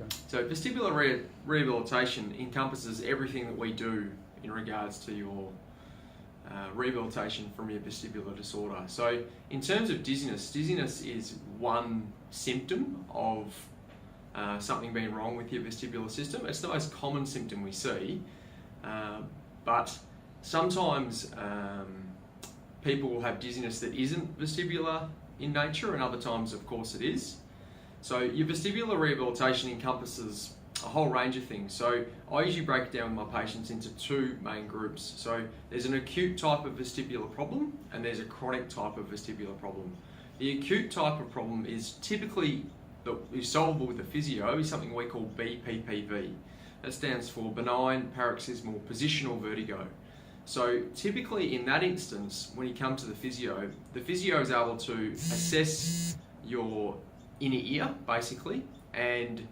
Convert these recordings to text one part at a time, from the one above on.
Okay. So vestibular rehabilitation encompasses everything that we do in regards to your rehabilitation from your vestibular disorder. So in terms of dizziness, dizziness is one symptom of something being wrong with your vestibular system. It's the most common symptom we see, but sometimes people will have dizziness that isn't vestibular in nature, and other times of course it is. So your vestibular rehabilitation encompasses a whole range of things. So I usually break it down with my patients into two main groups. So there's an acute type of vestibular problem and there's a chronic type of vestibular problem. The acute type of problem is typically is solvable with a physio, is something we call BPPV. That stands for benign paroxysmal positional vertigo. So typically in that instance, when you come to the physio is able to assess your inner ear basically and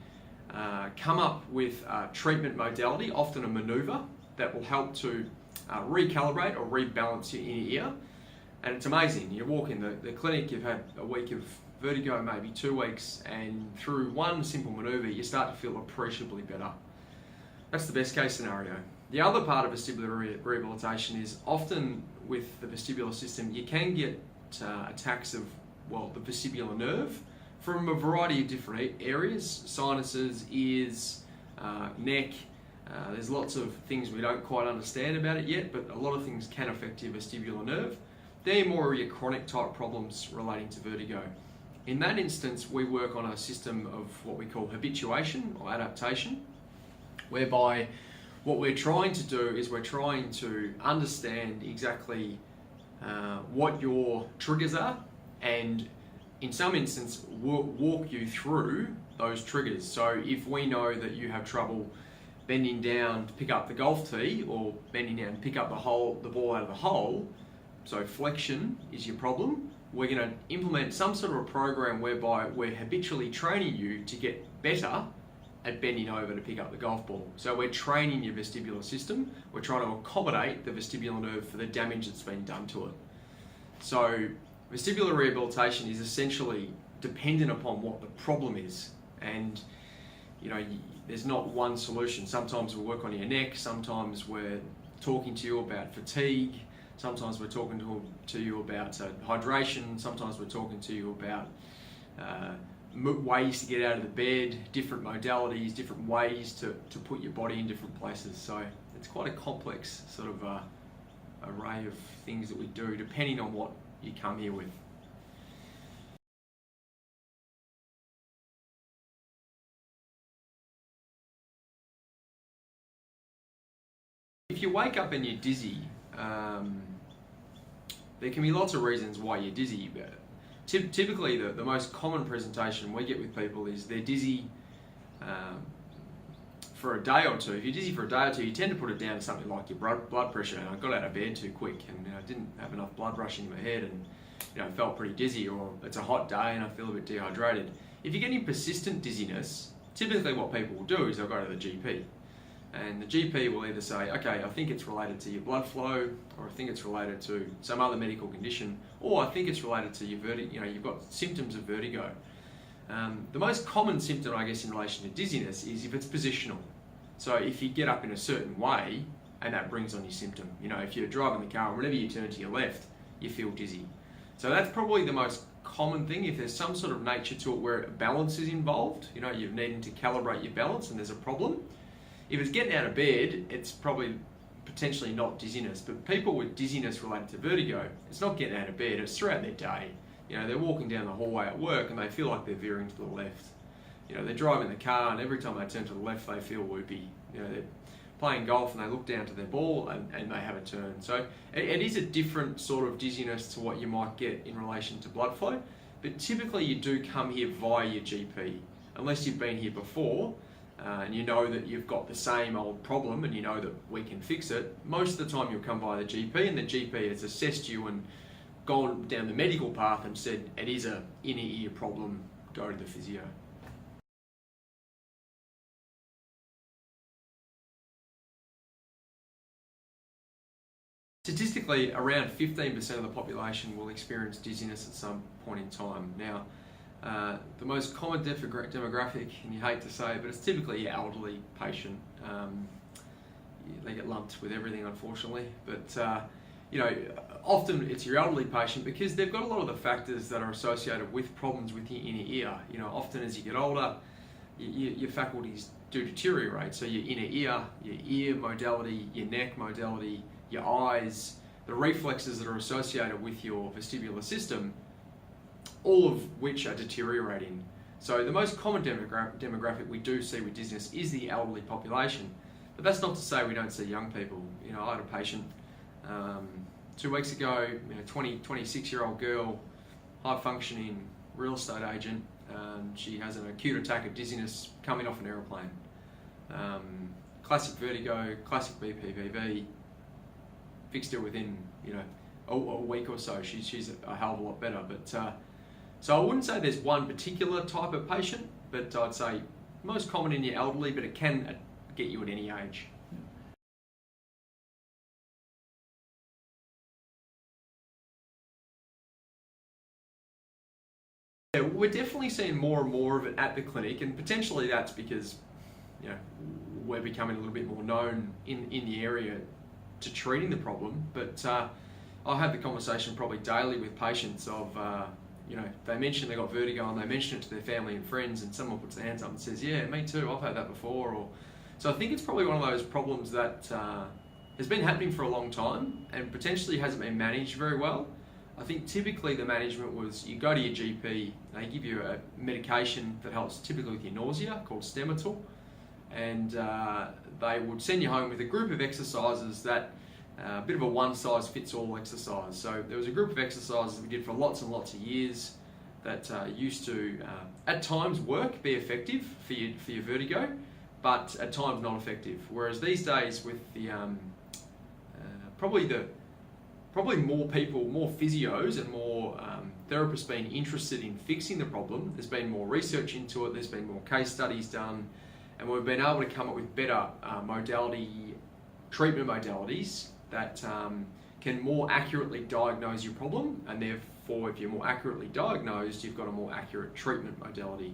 come up with a treatment modality, often a maneuver, that will help to recalibrate or rebalance your inner ear. And it's amazing. You walk in the clinic, you've had a week of vertigo, maybe 2 weeks, and through one simple maneuver, you start to feel appreciably better. That's the best case scenario. The other part of vestibular rehabilitation is often with the vestibular system, you can get attacks of, well, the vestibular nerve from a variety of different areas, sinuses, ears, neck. There's lots of things we don't quite understand about it yet, but a lot of things can affect your vestibular nerve. They're more of your chronic type problems relating to vertigo. In that instance, we work on a system of what we call habituation or adaptation, whereby what we're trying to do is we're trying to understand exactly what your triggers are, and in some instances walk you through those triggers. So if we know that you have trouble bending down to pick up the golf tee or bending down to pick up the ball out of the hole, so flexion is your problem, we're going to implement some sort of a program whereby we're habitually training you to get better at bending over to pick up the golf ball. So we're training your vestibular system. We're trying to accommodate the vestibular nerve for the damage that's been done to it. So vestibular rehabilitation is essentially dependent upon what the problem is. And you know, there's not one solution. Sometimes we'll work on your neck, sometimes we're talking to you about fatigue, sometimes we're talking to you about hydration, sometimes we're talking to you about ways to get out of the bed, different modalities, different ways to put your body in different places. So it's quite a complex sort of array of things that we do depending on what you come here with. If you wake up and you're dizzy, there can be lots of reasons why you're dizzy, but typically the most common presentation we get with people is they're dizzy for a day or two. If you're dizzy for a day or two, you tend to put it down to something like your blood pressure. And I got out of bed too quick and I didn't have enough blood rushing in my head and felt pretty dizzy, or it's a hot day and I feel a bit dehydrated. If you're getting persistent dizziness, typically what people will do is they'll go to the GP. And the GP will either say, okay, I think it's related to your blood flow, or I think it's related to some other medical condition, or I think it's related to your vertigo, you've got symptoms of vertigo. The most common symptom, I guess, in relation to dizziness is if it's positional. So if you get up in a certain way, and that brings on your symptom. If you're driving the car and whenever you turn to your left, you feel dizzy. So that's probably the most common thing. If there's some sort of nature to it where balance is involved, you're needing to calibrate your balance and there's a problem. If it's getting out of bed, it's probably potentially not dizziness, but people with dizziness related to vertigo, it's not getting out of bed, it's throughout their day. They're walking down the hallway at work and they feel like they're veering to the left. They're driving the car and every time they turn to the left, they feel whoopy. They're playing golf and they look down to their ball and they have a turn. So it is a different sort of dizziness to what you might get in relation to blood flow, but typically you do come here via your GP, unless you've been here before. And you know that you've got the same old problem and you know that we can fix it. Most of the time you'll come via the GP and the GP has assessed you and gone down the medical path and said it is an inner ear problem, go to the physio. Statistically, around 15% of the population will experience dizziness at some point in time. Now, The most common demographic, and you hate to say it, but it's typically your elderly patient. They get lumped with everything, unfortunately. But often it's your elderly patient because they've got a lot of the factors that are associated with problems with your inner ear. Often as you get older, your faculties do deteriorate. So your inner ear, your ear modality, your neck modality, your eyes, the reflexes that are associated with your vestibular system, all of which are deteriorating. So the most common demographic we do see with dizziness is the elderly population. But that's not to say we don't see young people. I had a patient 2 weeks ago, 26-year-old girl, high functioning real estate agent. She has an acute attack of dizziness coming off an aeroplane. Classic vertigo, classic BPPV. Fixed her within a week or so. She's a hell of a lot better. But so I wouldn't say there's one particular type of patient, but I'd say most common in your elderly, but it can get you at any age. Yeah, we're definitely seeing more and more of it at the clinic, and potentially that's because we're becoming a little bit more known in the area to treating the problem. But I have the conversation probably daily with patients of they mention they got vertigo and they mention it to their family and friends, and someone puts their hands up and says, yeah, me too, I've had that before. So I think it's probably one of those problems that has been happening for a long time and potentially hasn't been managed very well. I think typically the management was you go to your GP, they give you a medication that helps typically with your nausea called Stemetal, and they would send you home with a group of exercises that a bit of a one-size-fits-all exercise. So there was a group of exercises we did for lots and lots of years that used to, at times, be effective for your vertigo, but at times not effective. Whereas these days, with the probably more people, more physios and more therapists being interested in fixing the problem, there's been more research into it, there's been more case studies done, and we've been able to come up with better treatment modalities that can more accurately diagnose your problem, and therefore if you're more accurately diagnosed, you've got a more accurate treatment modality.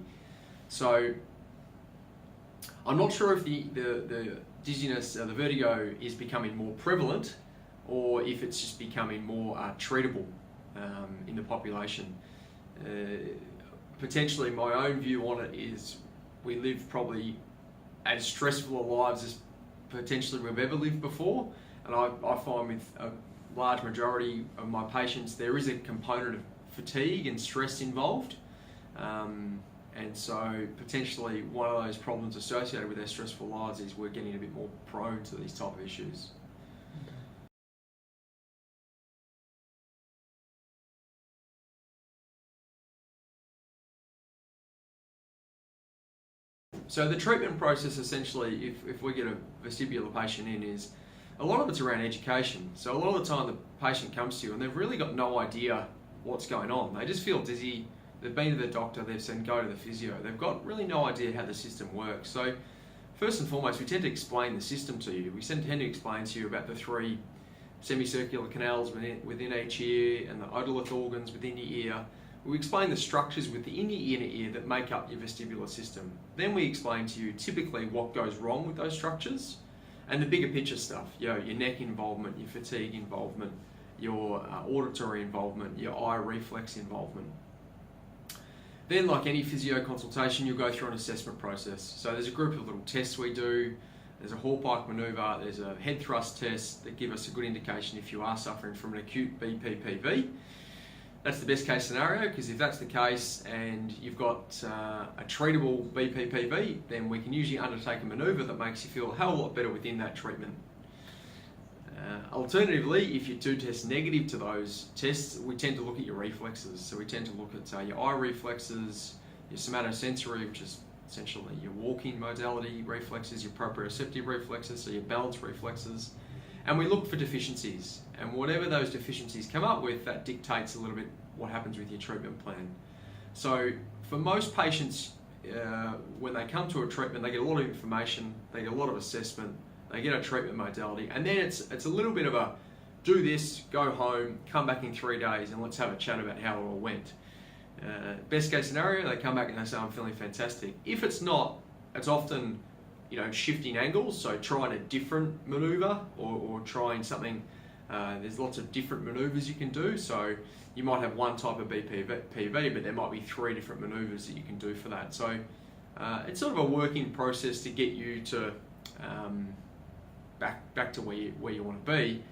So I'm not sure if the dizziness, the vertigo is becoming more prevalent or if it's just becoming more treatable in the population. Potentially my own view on it is we live probably as stressful a lives as potentially we've ever lived before, and I find with a large majority of my patients there is a component of fatigue and stress involved, and so potentially one of those problems associated with their stressful lives is we're getting a bit more prone to these type of issues. So the treatment process essentially, if we get a vestibular patient in, is a lot of it's around education. So a lot of the time the patient comes to you and they've really got no idea what's going on. They just feel dizzy, they've been to the doctor, they've said go to the physio. They've got really no idea how the system works. So first and foremost, we tend to explain the system to you. We tend to explain to you about the 3 semicircular canals within each ear and the otolith organs within your ear. We explain the structures within your inner ear that make up your vestibular system. Then we explain to you typically what goes wrong with those structures and the bigger picture stuff, your neck involvement, your fatigue involvement, your auditory involvement, your eye reflex involvement. Then, like any physio consultation, you'll go through an assessment process. So there's a group of little tests we do. There's a Hallpike manoeuvre, there's a head thrust test that give us a good indication if you are suffering from an acute BPPV. That's the best case scenario, because if that's the case and you've got a treatable BPPV, then we can usually undertake a manoeuvre that makes you feel a hell of a lot better within that treatment. Alternatively, if you do test negative to those tests, we tend to look at your reflexes. So we tend to look at your eye reflexes, your somatosensory, which is essentially your walking modality reflexes, your proprioceptive reflexes, so your balance reflexes, and we look for deficiencies. And whatever those deficiencies come up with, that dictates a little bit what happens with your treatment plan. So for most patients, when they come to a treatment, they get a lot of information, they get a lot of assessment, they get a treatment modality, and then it's a little bit of a do this, go home, come back in 3 days, and let's have a chat about how it all went. Best case scenario, they come back and they say, I'm feeling fantastic. If it's not, it's often, shifting angles, so trying a different maneuver or trying something. There's lots of different maneuvers you can do, so you might have one type of BPV, but there might be 3 different maneuvers that you can do for that. So it's sort of a working process to get you to back to where you want to be,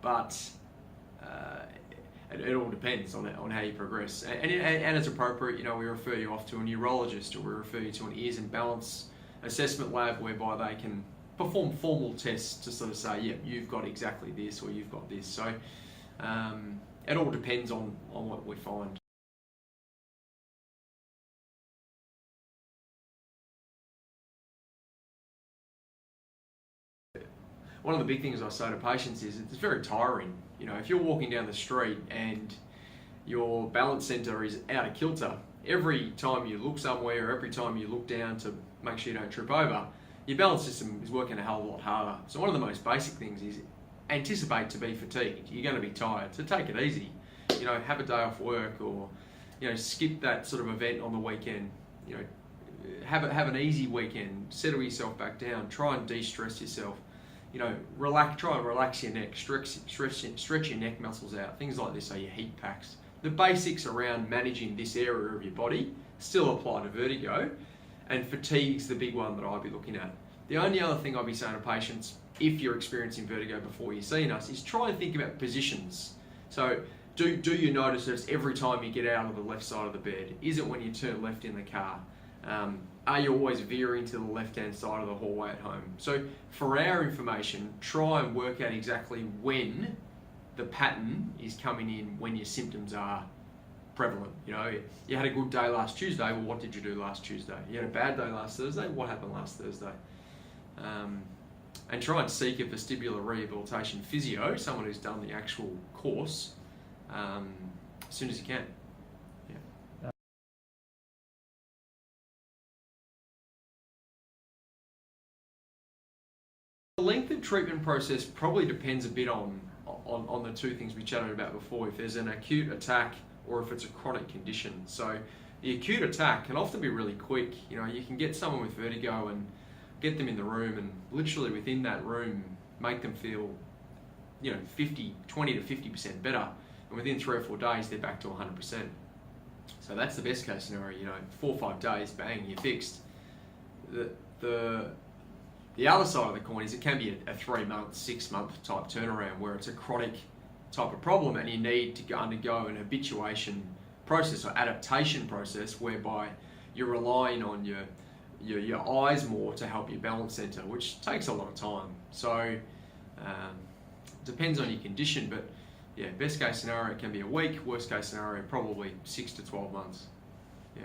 but it all depends on how you progress, and it's appropriate. We refer you off to a neurologist, or we refer you to an ears and balance assessment lab, whereby they can perform formal tests to sort of say, yeah, you've got exactly this, or you've got this. So it all depends on what we find. One of the big things I say to patients is it's very tiring. If you're walking down the street and your balance centre is out of kilter, every time you look somewhere, or every time you look down to make sure you don't trip over, your balance system is working a hell of a lot harder. So one of the most basic things is anticipate to be fatigued. You're going to be tired, so take it easy. Have a day off work, or skip that sort of event on the weekend. Have an easy weekend. Settle yourself back down. Try and de-stress yourself. Try and relax your neck, stretch your neck muscles out, things like this, so your heat packs. The basics around managing this area of your body still apply to vertigo, and fatigue's the big one that I'd be looking at. The only other thing I'd be saying to patients, if you're experiencing vertigo before you're seeing us, is try and think about positions. So do you notice that it's every time you get out of the left side of the bed? Is it when you turn left in the car? Are you always veering to the left-hand side of the hallway at home? So for our information, try and work out exactly when the pattern is coming in, when your symptoms are prevalent. You had a good day last Tuesday, well, what did you do last Tuesday? You had a bad day last Thursday, what happened last Thursday? And try and seek a vestibular rehabilitation physio, someone who's done the actual course, as soon as you can. The length of treatment process probably depends a bit on the 2 things we chatted about before, if there's an acute attack or if it's a chronic condition. So the acute attack can often be really quick. You can get someone with vertigo and get them in the room, and literally within that room make them feel 20 to 50% better, and within 3 or 4 days they're back to 100%. So that's the best case scenario. 4 or 5 days, bang, you're fixed. The other side of the coin is it can be a 3-month, 6-month type turnaround, where it's a chronic type of problem and you need to undergo an habituation process or adaptation process, whereby you're relying on your eyes more to help your balance centre, which takes a lot of time. So depends on your condition, but yeah, best case scenario it can be a week, worst case scenario probably 6 to 12 months. Yeah.